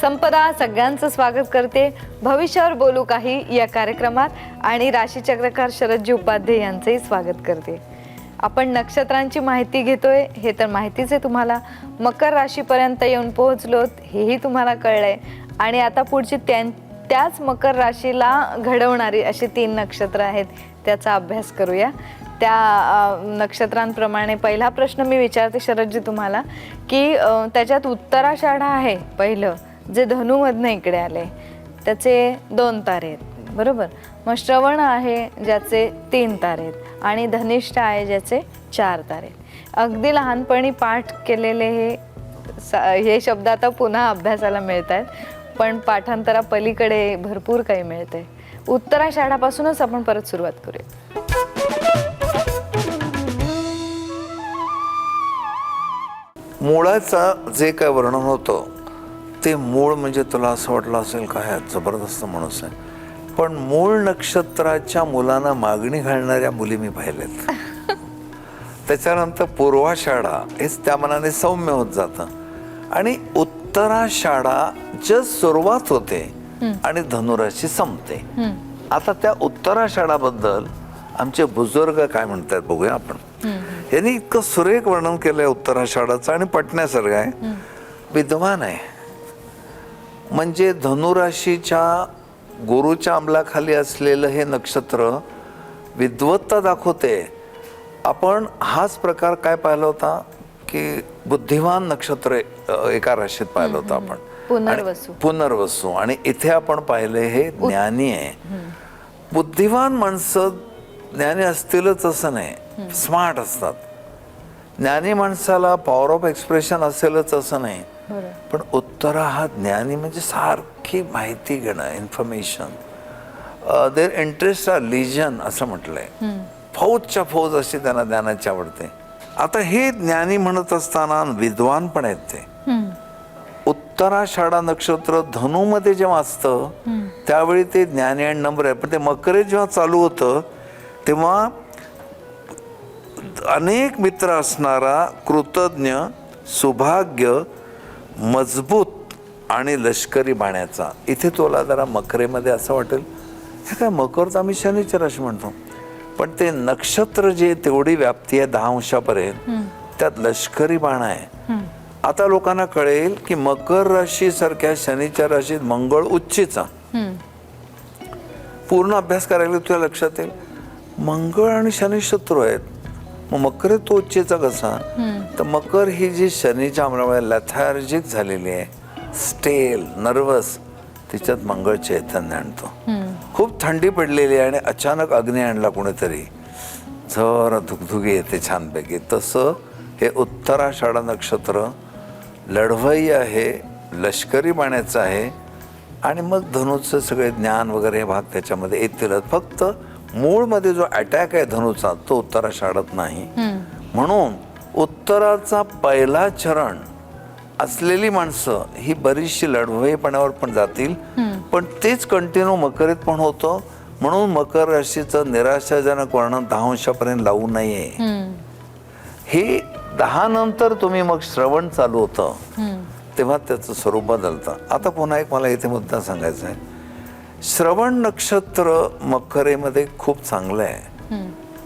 संपदा सगळ्यांचं स्वागत करते भविष्यावर बोलू काही या कार्यक्रमात आणि राशीचक्रकार शरदजी उपाध्ये यांचंही स्वागत करते। आपण नक्षत्रांची माहिती घेतोय हे तर माहितीच आहे तुम्हाला। मकर राशीपर्यंत येऊन पोहोचलोत हेही तुम्हाला कळलंय आणि आता पुढची त्याच मकर राशीला घडवणारी अशी 3 नक्षत्र आहेत त्याचा अभ्यास करूया। त्या नक्षत्रांप्रमाणे पहिला प्रश्न मी विचारते शरदजी तुम्हाला की त्याच्यात उत्तराषाढा आहे पहिलं जे धनुमधनं इकडे आले त्याचे 2 तारे आहेत बरोबर। मग श्रवण आहे ज्याचे 3 तारे आहेत आणि धनिष्ठा आहे ज्याचे 4 तारे आहेत। अगदी लहानपणी पाठ केलेले हे शब्द आता पुन्हा अभ्यासाला मिळत आहेत पण पाठांतरा पलीकडे भरपूर काही मिळते। उत्तराषाढापासूनच आपण परत सुरुवात करूया। मूळाचा जे काय वर्णन होतं ते मूळ म्हणजे तुला असं वाटलं असेल काय जबरदस्त माणूस आहे, पण मूळ नक्षत्राच्या मुलांना मागणी घालणाऱ्या मुली मी पाहिलेत। त्याच्यानंतर पूर्वाषाढा हेच त्या मनाने सौम्य होत जातं आणि उत्तराषाढा जस्ट सुरुवात होते आणि धनुराशी संपते। आता त्या उत्तराषाढाबद्दल आमचे बुजुर्ग काय म्हणतात बघूया आपण। यांनी इतकं सुरेख वर्णन केलंय उत्तराषाढाचं आणि पटण्यासारखं आहे। विद्वान आहे म्हणजे धनुराशीच्या गुरुच्या अंमलाखाली असलेलं हे नक्षत्र विद्वत्ता दाखवते। आपण हाच प्रकार काय पाहिला होता की बुद्धिमान नक्षत्र एका राशीत पाहिलं होतं आपण पुनर्वसू आणि इथे आपण पाहिले हे ज्ञानी आहे। बुद्धिमान माणसं ज्ञानी असतीलच असं नाही, स्मार्ट असतात। ज्ञानी माणसाला पॉवर ऑफ एक्सप्रेशन असेलच असं नाही, पण उत्तरा हा ज्ञानी म्हणजे सारखी माहिती घेणं, इन्फॉर्मेशन, देअर इंटरेस्ट आर लिजन असं म्हटलंय। फौजच्या फौज अशी त्यांना ज्ञानाची आवडते। आता हे ज्ञानी म्हणत असताना विद्वान पण आहेत ते। उत्तराषाढा नक्षत्र धनुमध्ये जेव्हा असतं त्यावेळी ते ज्ञानी आणि नम्र आहे, पण ते मकरे जेव्हा चालू होतं तेव्हा अनेक मित्र असणारा कृतज्ञ, सुभाग्य, मजबूत आणि लष्करी बाण्याचा। इथे तुला जरा मकरेमध्ये असं वाटेल हे काय मकर तर आम्ही शनीची राशी म्हणतो, पण ते नक्षत्र जे तेवढी व्याप्ती आहे 10 अंशापर्यंत त्यात लष्करी बाण आहे। आता लोकांना कळेल की मकर राशी सारख्या शनीच्या राशीत मंगळ उच्चीचा। पूर्ण अभ्यास करायला तुला लक्षात येईल मंगळ आणि शनी शत्रू आहेत, मग मकर तो उच्चीचा कसा? तर मकर ही जी शनीच्या अंमलामुळे लथार्जिक झालेली आहे, स्टेल, नर्वस, तिच्यात मंगळ चैतन्य आणतो। खूप थंडी पडलेली आहे आणि अचानक अग्नी आणला कोणीतरी, जरा धुगधुगी येते छानपैकी। तसं हे उत्तराषाढा नक्षत्र लढवई आहे, लष्करी बाण्याचं आहे आणि मग धनुचं सगळे ज्ञान वगैरे भाग त्याच्यामध्ये येतीलच। फक्त मूळमध्ये जो अटॅक आहे धनुचा तो उत्तराषाढात नाही, म्हणून उत्तराचा पहिला चरण असलेली माणसं ही बरीचशी लढवईपणावर पण जातील, पण तेच कंटिन्यू मकरीत पण होतं। म्हणून मकर राशीचं निराशाजनक वर्णन 10 अंशापर्यंत लावू नये। हे 10 नंतर तुम्ही मग श्रवण चालू होतं तेव्हा त्याचं स्वरूप बदलतं। आता पुन्हा एक मला इथे मुद्दा सांगायचा आहे, श्रवण नक्षत्र मकरेमध्ये खूप चांगलं आहे।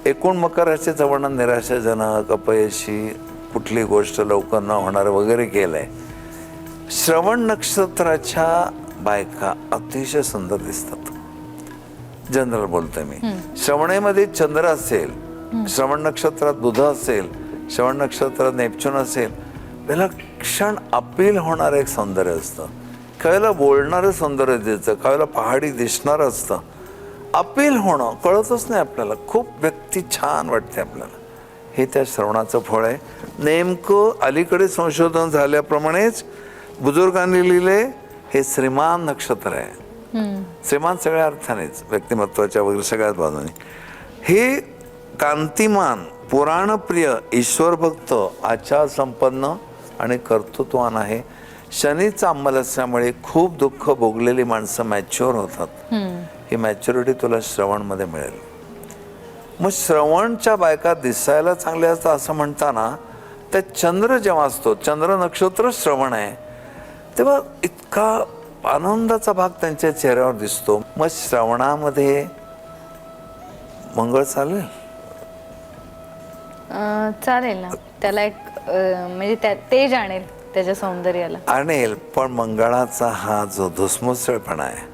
एकूण मकर राशीचं वर्णन निराशाजनक, अपयशी, कुठली गोष्ट लवकर न होणार वगैरे केलंय। श्रवण नक्षत्राच्या बायका अतिशय सुंदर दिसतात, जनरल बोलतोय मी। श्रवणेमध्ये चंद्र असेल, श्रवण नक्षत्रात बुध असेल, श्रवण नक्षत्रात नेपच्यून असेल, विलक्षण अपील होणारं एक सौंदर्य असतं। कळलं बोलणारं सौंदर्य दिसतं, कळलं पहाडी दिसणारं असतं, अपील होणं कळतच नाही आपल्याला, खूप व्यक्ती छान वाटते आपल्याला। हे त्या श्रवणाचं फळ आहे। नेमकं अलीकडे संशोधन झाल्याप्रमाणेच बुजुर्गांनी लिहिले हे श्रीमान नक्षत्र आहे। श्रीमान सगळ्या अर्थानेच, व्यक्तिमत्वाच्या वगैरे सगळ्याच बाजूने। हे कांतिमान, पुराणप्रिय, ईश्वर भक्त, आचार संपन्न आणि कर्तृत्वान आहे। शनीचा अंमल असल्यामुळे खूप दुःख भोगलेली माणसं मॅच्युअर होतात। ही मॅच्युरिटी तुला श्रवणमध्ये मिळेल। मग श्रवणच्या बायका दिसायला चांगल्या असतात असं म्हणताना त्यात चंद्र जेव्हा असतो, चंद्र नक्षत्र श्रवण आहे, तेव्हा इतका आनंदाचा भाग त्यांच्या चेहऱ्यावर दिसतो. मग श्रवणामध्ये मंगळ चालेल? चालेल ना, त्याला एक म्हणजे तेज आणेल त्याच्या सौंदर्याला. आणेल, पण मंगळाचा हा जो धुसमुसळपणा आहे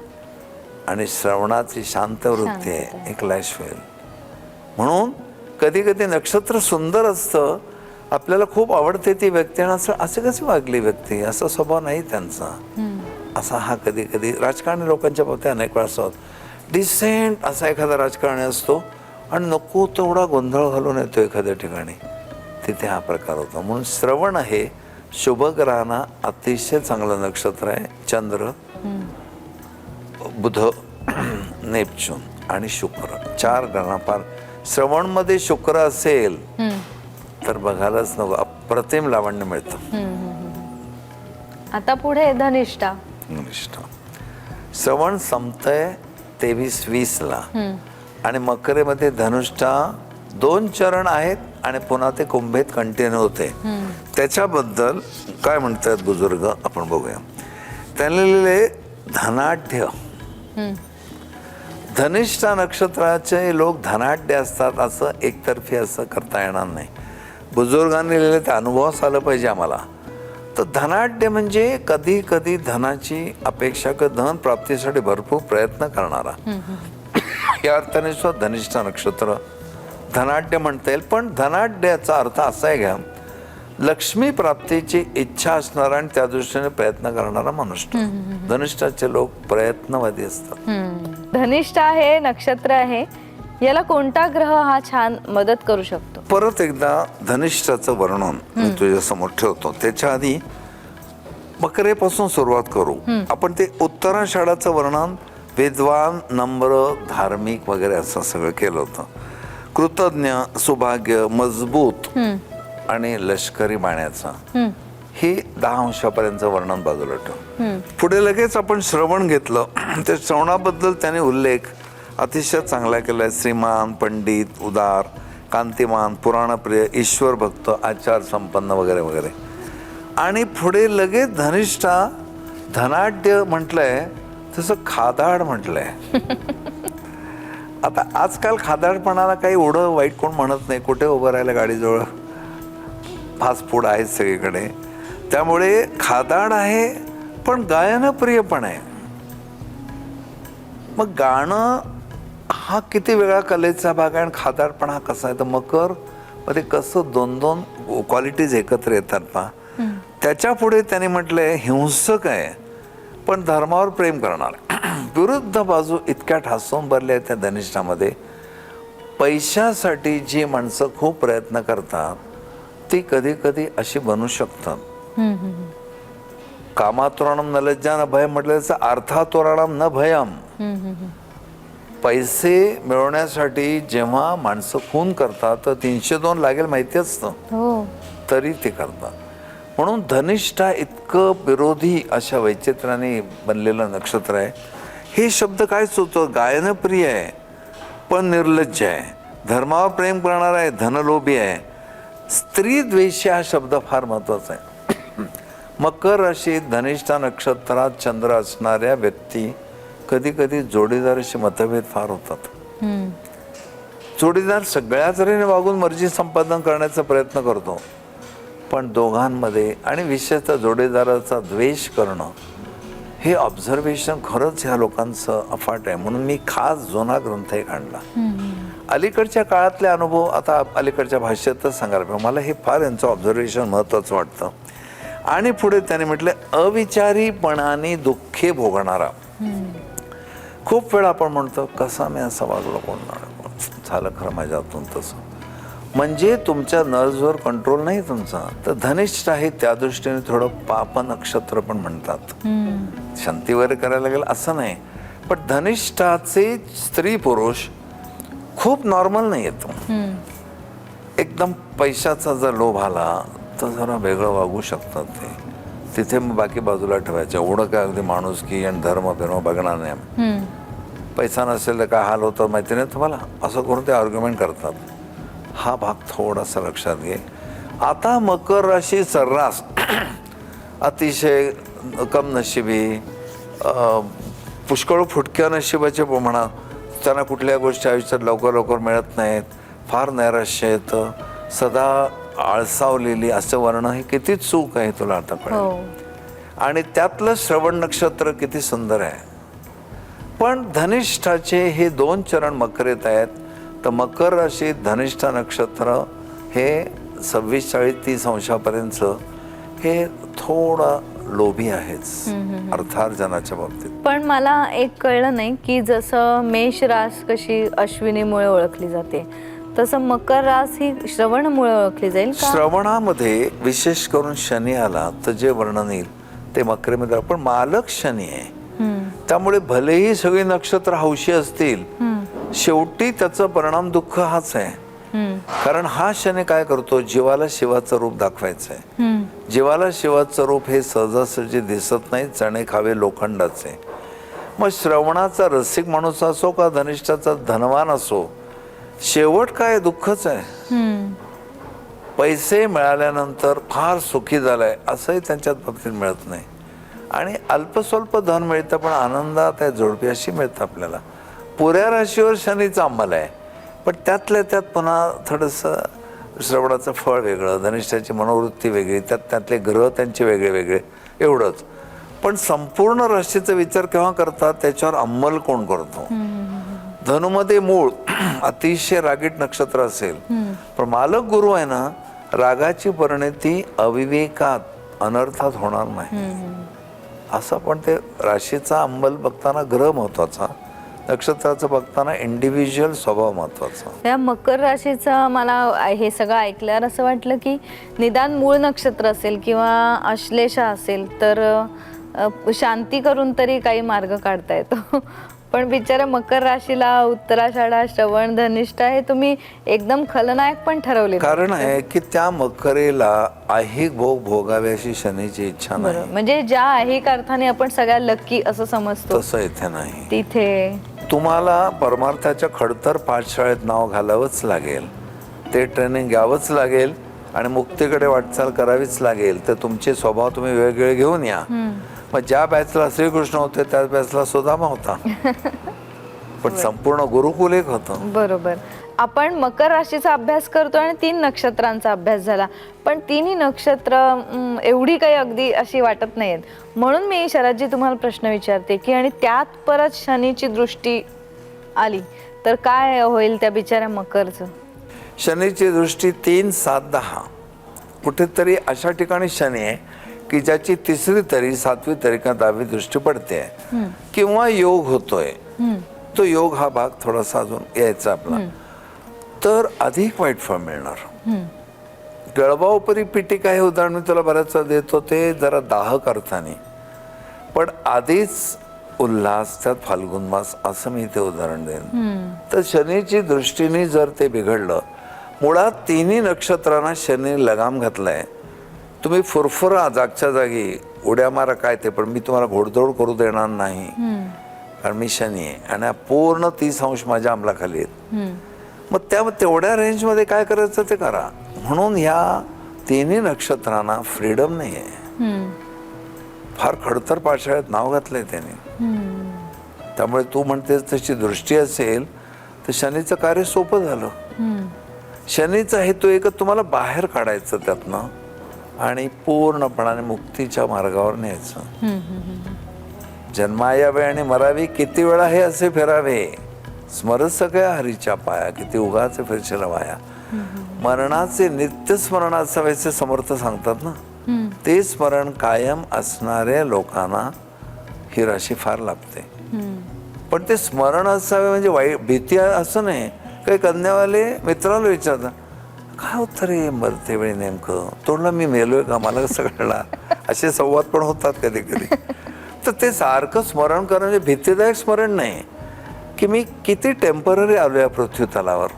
आणि श्रवणाची शांत वृत्ती आहे, एक क्लॅश होईल. म्हणून कधी कधी नक्षत्र सुंदर असतं, आपल्याला खूप आवडते ती व्यक्ती, आणि असं असे कशी वागली व्यक्ती, असा स्वभाव नाही त्यांचा. असा हा कधी कधी राजकारणी लोकांच्या बाबतीत अनेक वेळा असतो. डिसेंट असा एखादा राजकारणी असतो आणि नको तेवढा गोंधळ घालून येतो एखाद्या ठिकाणी, तिथे हा प्रकार होतो. म्हणून श्रवण हे शुभग्रहांना अतिशय चांगलं नक्षत्र आहे. चंद्र, बुध, नेपच्यून आणि शुक्र, 4 ग्रहांपार. श्रवणमध्ये शुक्र असेल तर बघायलाच नको, अप्रतिम लावण्य मिळतं. आता पुढे धनिष्ठा. श्रवण संपतंय 23-20 ला आणि मकरेमध्ये धनुष्ठा 2 चरण आहेत आणि पुन्हा ते कुंभेत कंटिन्यू होते. त्याच्याबद्दल काय म्हणतात बुजुर्ग आपण बघूया. त्यांनी लिहिले धनाढ्य. धनिष्ठा नक्षत्राचे लोक धनाढ्य असतात असं एकतर्फी असं करता येणार नाही. बुजुर्गांनी लिहिले ते अनुभवास आलं पाहिजे आम्हाला. तर धनाढ्य म्हणजे कधी कधी धनाची अपेक्षा धन प्राप्तीसाठी भरपूर प्रयत्न करणारा, या अर्थाने सुद्धा धनिष्ठा नक्षत्र धनाढ्य म्हणता येईल. पण धनाढ्याचा अर्थ असा आहे घ्या, लक्ष्मी प्राप्तीची इच्छा असणारा आणि त्या दृष्टीने प्रयत्न करणारा मनुष्य. धनिष्ठाचे लोक प्रयत्नवादी असतात. धनिष्ठा हे नक्षत्र आहे, याला कोणता ग्रह हा छान मदत करू शकतो? परत एकदा धनिष्ठाचं वर्णन मी तुझ्या समोर ठेवतो. त्याच्या आधी मकरेपासून सुरुवात करू आपण. ते उत्तराषाढाचं वर्णन विद्वान, नम्र, धार्मिक वगैरे असं सगळं केलं होतं. कृतज्ञ, सुभाग्य, मजबूत आणि लष्करी बाण्याचा, हे 10 अंशापर्यंतचं वर्णन बाजूला ठेव. पुढे लगेच आपण श्रवण घेतलं. त्या श्रवणाबद्दल त्याने उल्लेख अतिशय चांगला केलाय. श्रीमान, पंडित, उदार, कांतिमान, पुराणप्रिय, ईश्वर भक्त, आचार संपन्न वगैरे वगैरे. आणि पुढे लगेच धनिष्ठा धनाढ्य म्हटलंय, तसं खादाड म्हटलंय. आता आजकाल खादाडपणाला काही एवढं वाईट कोण म्हणत नाही. कुठे उभं राहिलं गाडीजवळ, फास्ट फूड आहेत सगळीकडे, त्यामुळे खादाड आहे. पण गायनप्रिय पण आहे. मग गाणं हा किती वेगळा कलेचा भाग आहे आणि खादाडपणा हा कसा आहे. तर मकर मध्ये कसं 2 क्वालिटीज एकत्र येतात पहा. त्याच्या पुढे त्याने म्हटलंय हिंसक आहे पण धर्मावर प्रेम करणार. विरुद्ध बाजू इतक्या ठासून भरल्या आहेत त्या धनिष्ठामध्ये. पैशासाठी जी माणसं खूप प्रयत्न करतात ती कधी कधी अशी बनू शकतात. कामातुराणम न लज्जा न भयम म्हटलं त्याचं अर्थातुराणम न भयम. पैसे मिळवण्यासाठी जेव्हा माणसं खून करतात तर 302 लागेल माहिती असतं, तरी ते करतात. म्हणून धनिष्ठा इतकं विरोधी अशा वैचित्र्याने बनलेलं नक्षत्र आहे. हे शब्द काय सुचतो, गायनप्रिय आहे पण निर्लज्ज आहे, धर्मावर प्रेम करणारा आहे, धनलोभी आहे, स्त्री द्वेषी हा शब्द फार महत्वाचा आहे. मकर राशीत धनिष्ठा नक्षत्रात चंद्र असणाऱ्या व्यक्ती कधी कधी जोडीदाराशी मतभेद फार होतात. जोडीदार सगळ्या तऱ्हेने वागून मर्जी संपादन करण्याचा प्रयत्न करतो, पण दोघांमध्ये आणि विशेषतः जोडीदाराचा द्वेष करणं हे ऑब्झर्वेशन खरंच ह्या लोकांचं अफाट आहे. म्हणून मी खास जुना ग्रंथ एक आणला. अलीकडच्या काळातले अनुभव आता अलीकडच्या भाषेतच सांगायला मला हे फार यांचं ऑब्झर्वेशन महत्त्वाचं वाटतं. आणि पुढे त्याने म्हटलं अविचारीपणाने दुःखे भोगणारा. खूप वेळा आपण म्हणतो कसा मी असा वागलो, कोण झालं खरं माझ्या हातून तसं, म्हणजे तुमच्या नर्व्सवर कंट्रोल नाही तुमचा. तर धनिष्ठ आहे त्या दृष्टीने थोडं पाप नक्षत्र पण म्हणतात. शांती वगैरे करायला गेलं असं नाही, पण धनिष्ठाचे स्त्री पुरुष खूप नॉर्मल नाही येतो. एकदम पैशाचा जर लोभ आला तर जरा वेगळं वागू शकतात ते. तिथे मग बाकी बाजूला ठेवायचं. एवढं काय अगदी माणुसकी आणि धर्म फिर्म बघणार नाही. पैसा नसेल तर काय हाल होतं माहिती नाही तुम्हाला, असं करून ते आर्ग्युमेंट करतात. हा भाग थोडासा लक्षात घे. आता मकर राशी सर्रास अतिशय कम नशिबी, पुष्कळ फुटक्या नशिबाचे म्हणा, त्यांना कुठल्या गोष्टी आयुष्यात लवकर लवकर मिळत नाहीत, फार नैराश्य येतं, सदा आळसावलेली, असं वर्ण हे किती चूक आहे तुला आता कळेल. आणि त्यातलं श्रवण नक्षत्र किती सुंदर आहे. पण धनिष्ठाचे हे 2 चरण मकरेत आहेत, तर मकर राशीत धनिष्ठ नक्षत्र हे 26-30 अंशापर्यंत हे थोडं लोभी आहेच अर्थार्जनाच्या बाबतीत. पण मला एक कळलं नाही की जसं मेष रास कशी अश्विनीमुळे ओळखली जाते, तसं मकर रास ही श्रवणमुळे ओळखली जाईल का? श्रवणामध्ये विशेष करून शनी आला तर जे वर्णन येईल ते मकरेमध्ये, पण मालक शनी आहे, त्यामुळे भलेही सगळी नक्षत्र हौशी असतील, शेवटी त्याचा परिणाम दुःख हाच आहे. कारण हा शनी काय करतो, जीवाला शिवाचं रूप दाखवायचं आहे. जीवाला शिवाचं रूप हे सहजासहजी दिसत नाही, चणे खावे लोखंडाचे. मग श्रवणाचा रसिक माणूस असो का धनिष्ठाचा धनवान असो, शेवट काय दुःखच आहे. पैसे मिळाल्यानंतर फार सुखी झालाय असंही त्यांच्यात बाबतीत मिळत नाही. आणि अल्पस्वल्प धन मिळतं पण आनंदात त्या जोडप्याशी मिळतं आपल्याला. पुऱ्या राशीवर शनीचा अंमल आहे, पण त्यातल्या त्यात पुन्हा थोडंसं श्रवणाचं फळ वेगळं, धनिष्ठाची मनोवृत्ती वेगळी, त्यातले ग्रह त्यांचे वेगळे वेगळे, एवढंच. पण संपूर्ण राशीचा विचार केव्हा करतात, त्याच्यावर अंमल कोण करतो. धनुमध्ये मूळ अतिशय रागीट नक्षत्र असेल, पण मालक गुरु आहे ना, रागाची परिणती अविवेकात, अनर्थात होणार नाही. असं पण ते राशीचा अंमल बघताना ग्रह महत्वाचा, नक्षत्राचं बघताना इंडिव्हिज्युअल स्वभाव महत्वाचा. या मकर राशीचं मला हे सगळं ऐकल्यावर असं वाटलं की निदान मूळ नक्षत्र असेल किंवा अश्लेषा असेल तर शांती करून तरी काही मार्ग काढता येतो. पण बिचारा मकर राशीला उत्तराषाढा, श्रवण, धनिष्ठा हे तुम्ही एकदम खलनायक पण ठरवले. कारण आहे की त्या मकरेला ऐहिक भोग भोगावे अशी शनीची इच्छा नाही. म्हणजे ज्या ऐहिक अर्थाने आपण सगळ्या लक्की असं समजतो, तसं इथे नाही. तिथे तुम्हाला परमार्थाच्या खडतर पाठशाळेत नाव घालावंच लागेल, ते ट्रेनिंग घ्यावंच लागेल आणि मुक्तीकडे वाटचाल करावीच लागेल. तर तुमचे स्वभाव तुम्ही वेगवेगळे घेऊन या. मग ज्या बॅचला श्रीकृष्ण होते त्याच बॅचला सुदामा होता, पण संपूर्ण गुरुकुल एक होतं. बरोबर. आपण मकर राशीचा अभ्यास करतो आणि 3 नक्षत्रांचा अभ्यास झाला, पण 3ही नक्षत्र एवढी काही अगदी अशी वाटत नाहीत. म्हणून मी शरदजी तुम्हाला प्रश्न विचारते की आणि त्यात परत शनीची दृष्टी आली तर काय होईल त्या बिचाऱ्या मकरचं? शनीची दृष्टी 3, 7, 10 कुठेतरी अशा ठिकाणी शनी आहे की ज्याची 3री तरी 7वी तरी का 10वी दृष्टी पडते किंवा योग होतोय. तो योग हा भाग थोडासा अजून यायचा आपला, तर अधिक वाईट फळ मिळणार. गळबावपरी पिटिका हे उदाहरण मी तुला बऱ्याच देतो, ते जरा दाहक अर्थाने, पण आधीच उल्हास त्यात फाल्गुन मास असं मी ते उदाहरण देईन. तर शनीची दृष्टीने जर ते बिघडलं, मुळात 3ही नक्षत्रांना शनी लगाम घातलाय. तुम्ही फुरफुरा जागच्या जागी, उड्या मारा काय ते, पण मी तुम्हाला घोडदौड करू देणार नाही, कारण मी शनी आहे आणि पूर्ण 30 अंश माझ्या अंमलाखाली आहेत. मग तेवढ्या रेंजमध्ये काय करायचं ते करा. म्हणून ह्या 3ही नक्षत्रांना फ्रीडम नाही आहे. फार खडतर पाशाळ्यात नाव घातलंय त्याने. त्यामुळे तू म्हणतेस तशी दृष्टी असेल तर शनीचं कार्य सोपं झालं. शनीचा हेतू एकच, तुम्हाला बाहेर काढायचं त्यातनं आणि पूर्णपणाने मुक्तीच्या मार्गावर न्यायचं. जन्मायावे आणि मरावी किती वेळा हे असे फिरावे, स्मरत सगळ्या हरीच्या पाया, किती उगाचे फिरशील वाया. मरणाचे नित्य स्मरण असावेसे समर्थ सांगतात ना, ते स्मरण कायम असणाऱ्या लोकांना ही राशी फार लाभते. पण ते स्मरण असावे म्हणजे वाईट भीती असं नाही. काही कन्यावाले मित्राला विचारतात, काय होतं रे मरते वेळी नेमकं, तोडलं मी मेलोय का, मला कसं कळणार, असे संवाद पण होतात कधी कधी. तर ते सारखं स्मरण करणं म्हणजे भीतीदायक स्मरण नाही की मी किती टेम्पररी आलो या पृथ्वी तलावर,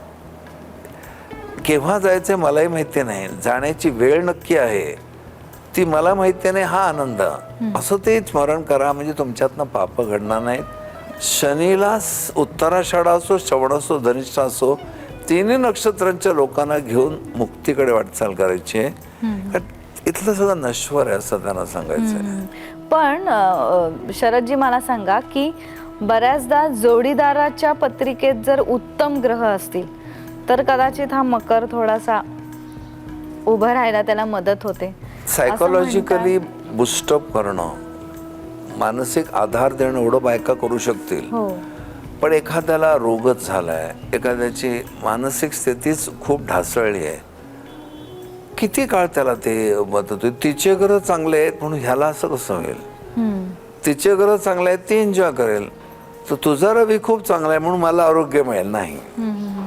केव्हा जायचंय मलाही माहिती नाही, जाण्याची वेळ नक्की आहे ती मला माहिती नाही, हा आनंद. असं ते स्मरण करा म्हणजे तुमच्यातनं पाप घडणार नाहीत. शनीला उत्तराषाढा असो, श्रवण असो, धनिष्ठा असो, 3ही नक्षत्रांच्या लोकांना घेऊन मुक्तीकडे वाटचाल करायची आहे. इथलं सगळं नश्वर आहे असं त्यांना सांगायचं आहे. पण शरदजी मला सांगा की बऱ्याचदा जोडीदाराच्या पत्रिकेत जर उत्तम ग्रह असतील तर कदाचित हा मकर थोडासा उभं राहायला त्याला मदत होते. सायकोलॉजिकली बुस्टअप करणं, मानसिक आधार देणं एवढं बायका करू शकतील. हो. पण एखाद्याला रोगच झालाय, एखाद्याची मानसिक स्थितीच खूप ढासळली आहे, किती काळ त्याला ते मदत होईल. तिचे ग्रह चांगले आहेत म्हणून ह्याला असं कसं होईल. तिचे ग्रह चांगले आहेत ती एन्जॉय करेल, तर तुझा रवी खूप चांगला आहे म्हणून मला आरोग्य मिळेल. नाही,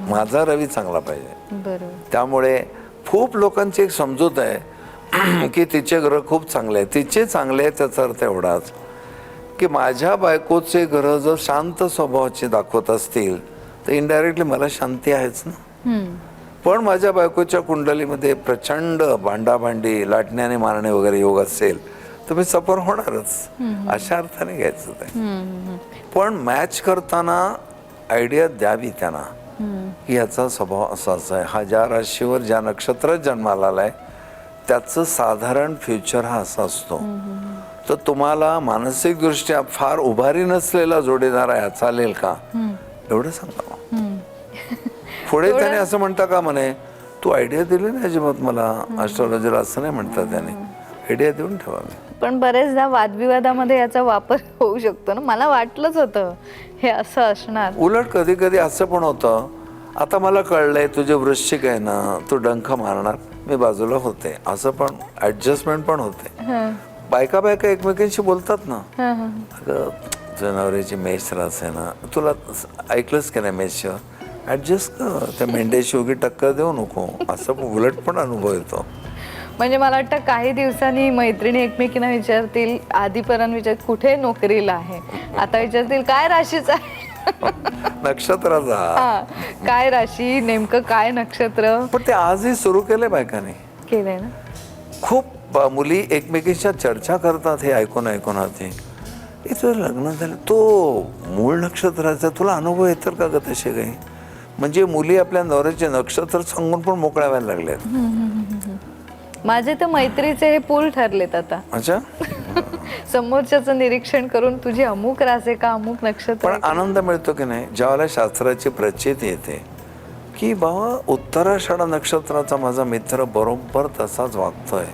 माझा रवी चांगला पाहिजे. बरोबर. त्यामुळे खूप लोकांची एक समजूत आहे की तिचे ग्रह खूप चांगले आहेत, तिचे चांगले आहेत त्याचा अर्थ एवढाच की माझ्या बायकोचे ग्रह जर शांत स्वभावाचे दाखवत असतील तर इनडायरेक्टली मला शांती आहेच ना. पण माझ्या बायकोच्या कुंडलीमध्ये प्रचंड भांडाभांडी, लाटण्याने मारणे वगैरे योग असेल तर मी सफर होणारच. अशा अर्थाने घ्यायचं ते. पण मॅच करताना आयडिया द्यावी त्यांना की याचा स्वभाव असाच आहे, हा ज्या राशीवर ज्या नक्षत्रात जन्माला आलाय त्याचं साधारण फ्युचर हा असा असतो. तर तुम्हाला मानसिक दृष्ट्या फार उभारी नसलेला जोडीदार आहे, चालेल का, एवढं सांगा. पुढे त्याने असं म्हणता का म्हणे तू आयडिया दिली ना अजिबात मला ॲस्ट्रॉलॉजीला, असं नाही म्हणतात त्याने. आयडिया देऊन ठेवा. पण बरेचदा वादविवादामध्ये याचा वापर होऊ शकतो ना. मला वाटलंच होतं हे असं असणार. उलट कधी कधी असं पण होतं, आता मला कळलंय तुझे वृश्चिक आहे ना, तू डंख मारणार, मी बाजूला होते, असं पण ऍडजस्टमेंट पण होते. बायका एकमेकांशी बोलतात ना, अगं जनावरांची मेष रास आहे ना, तुला ऐकलंच की नाही मेषवर, ऍडजस्ट कर, त्या मेंढ्याशी उगी टक्कर देऊ नको, असं उलट पण अनुभव येतो. म्हणजे मला वाटतं काही दिवसांनी मैत्रिणी एकमेकींना विचारतील, आधीपर्यंत विचार कुठे नोकरीला आहे, आता विचारतील काय राशीचा आहे, नक्षत्राचा काय राशी, नेमकं काय नक्षत्र. पण ते आजही सुरू केलंय बायकांनी, केलंय ना. खूप मुली एकमेकींच्या चर्चा करतात हे ऐकून होते. तुझं लग्न झालं, तो मूळ नक्षत्राचा तुला अनुभव येतात का ग तसे काही. म्हणजे मुली आपल्या नवऱ्याचे नक्षत्र सांगून पण मोकळ्या व्हायला लागल्यात. माझे तर मैत्रीचे हे पूल ठरलेत आता. अच्छा. समोरच्याचं निरीक्षण करून तुझी अमुक रास आहे का, अमुक नक्षत्र. पण आनंद मिळतो की नाही ज्यावेळेला शास्त्राची प्रचिती येते की बाबा उत्तराषाढ नक्षत्राचा माझा मित्र बरोबर तसाच वागतोय,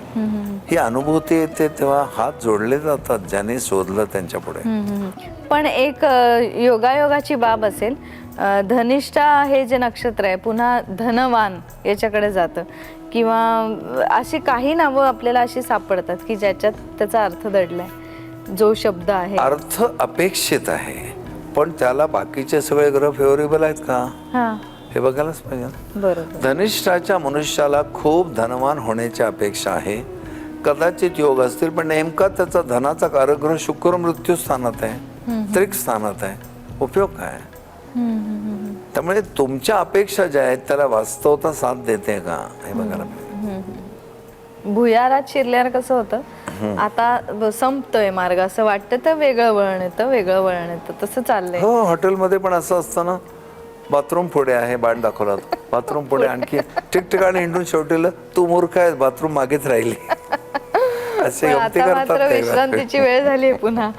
ही अनुभूती येते, तेव्हा हात जोडले जातात ज्यांनी शोधलं त्यांच्या पुढे. पण एक योगायोगाची बाब असेल, धनिष्ठा हे जे नक्षत्र आहे पुन्हा धनवान याच्याकडे जातं, किंवा अशी काही नावं आपल्याला अशी सापडतात की ज्याच्यात त्याचा अर्थ दडलाय, जो शब्द आहे अर्थ अपेक्षित आहे पण त्याला बाकीचे सगळे ग्रह फेवरेबल आहेत का हे बघायलाच पाहिजे. बरोबर. धनिष्ठाच्या मनुष्याला खूप धनवान होण्याची अपेक्षा आहे, कदाचित योग असतील, पण नेमका त्याचा धनाचा कारकग्रह शुक्र मृत्यू स्थानात आहे, त्रिक स्थानात आहे, उपयोग काय. त्यामुळे तुमच्या अपेक्षा ज्या आहेत त्याला वास्तवता साथ देते का हे बघायला पाहिजे. भुयारात शिरल्यावर कसं होतं, आता संपतोय मार्ग असं वाटतं तर वेगळं वळण येतं, तसं चाललंय. हो, हॉटेलमध्ये पण असं असतं ना, बाथरूम पुढे आहे, बाट दाखवला, बाथरूम पुढे आणखी ठिकठिकाणी हिंडून शेवटीला तू मूर्ख आहे, बाथरूम मागेच राहिली, असे गमती आता मात्र करतात. विश्रांतीची वेळ झाली पुन्हा.